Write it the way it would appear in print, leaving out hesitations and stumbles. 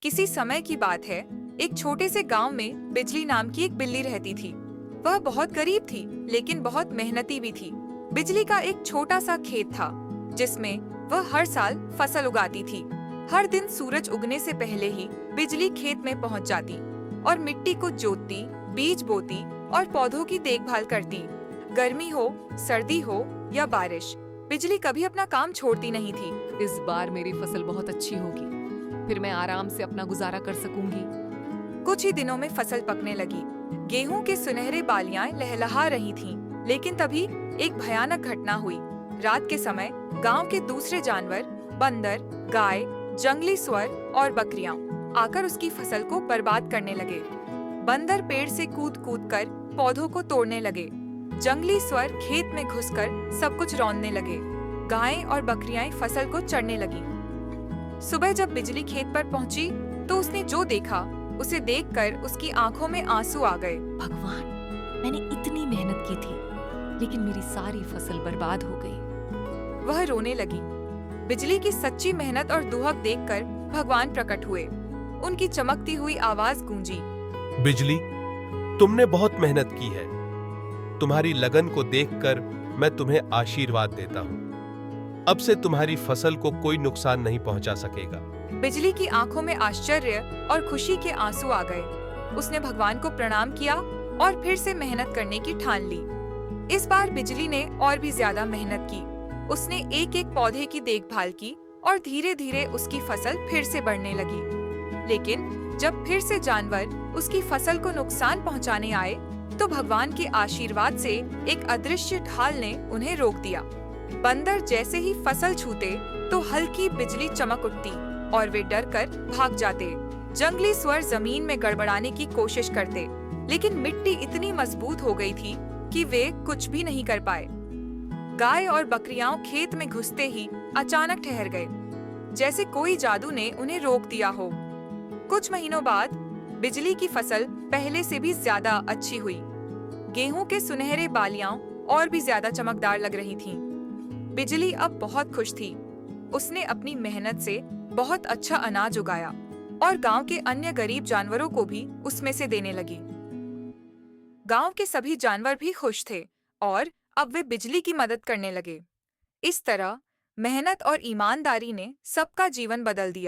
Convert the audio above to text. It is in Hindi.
किसी समय की बात है। एक छोटे से गांव में बिजली नाम की एक बिल्ली रहती थी। वह बहुत गरीब थी, लेकिन बहुत मेहनती भी थी। बिजली का एक छोटा सा खेत था, जिसमें वह हर साल फसल उगाती थी। हर दिन सूरज उगने से पहले ही बिजली खेत में पहुंच जाती और मिट्टी को जोतती, बीज बोती और पौधों की देखभाल करती। गर्मी हो, सर्दी हो या बारिश, बिजली कभी अपना काम छोड़ती नहीं थी। इस बार मेरी फसल बहुत अच्छी होगी, फिर मैं आराम से अपना गुजारा कर सकूंगी। कुछ ही दिनों में फसल पकने लगी। गेहूं के सुनहरे बालियां लहलहा रही थीं, लेकिन तभी एक भयानक घटना हुई। रात के समय गांव के दूसरे जानवर, बंदर, गाय, जंगली सुअर और बकरियां आकर उसकी फसल को बर्बाद करने लगे। बंदर पेड़ से कूद कूद कर पौधों को तोड़ने लगे। जंगली सुअर खेत में घुसकर सब कुछ रौंदने लगे। गायें और बकरियां फसल को चढ़ने लगी। सुबह जब बिजली खेत पर पहुंची, तो उसने जो देखा, उसे देखकर उसकी आंखों में आंसू आ गए। भगवान, मैंने इतनी मेहनत की थी, लेकिन मेरी सारी फसल बर्बाद हो गई। वह रोने लगी। बिजली की सच्ची मेहनत और दुहक देखकर भगवान प्रकट हुए। उनकी चमकती हुई आवाज गूंजी। बिजली, तुमने बहुत मेहनत की है। तुम्हारी लगन को देखकर मैं तुम्हें आशीर्वाद देता हूँ। अब से तुम्हारी फसल को कोई नुकसान नहीं पहुंचा सकेगा। बिजली की आंखों में आश्चर्य और खुशी के आंसू आ गए। उसने भगवान को प्रणाम किया और फिर से मेहनत करने की ठान ली। इस बार बिजली ने और भी ज्यादा मेहनत की। उसने एक एक पौधे की देखभाल की और धीरे धीरे उसकी फसल फिर से बढ़ने लगी। लेकिन जब फिर से जानवर उसकी फसल को नुकसान पहुंचाने आए, तो भगवान के आशीर्वाद से एक अदृश्य ढाल ने उन्हें रोक दिया। बंदर जैसे ही फसल छूते, तो हल्की बिजली चमक उठती और वे डरकर भाग जाते। जंगली स्वर जमीन में गड़बड़ाने की कोशिश करते, लेकिन मिट्टी इतनी मजबूत हो गई थी कि वे कुछ भी नहीं कर पाए। गाय और बकरियां खेत में घुसते ही अचानक ठहर गए, जैसे कोई जादू ने उन्हें रोक दिया हो। कुछ महीनों बाद बिजली की फसल पहले से भी ज्यादा अच्छी हुई। गेहूं के सुनहरे बालियां और भी ज्यादा चमकदार लग रही थीं। बिजली अब बहुत खुश थी। उसने अपनी मेहनत से बहुत अच्छा अनाज उगाया और गांव के अन्य गरीब जानवरों को भी उसमें से देने लगी। गांव के सभी जानवर भी खुश थे और अब वे बिजली की मदद करने लगे। इस तरह मेहनत और ईमानदारी ने सबका जीवन बदल दिया।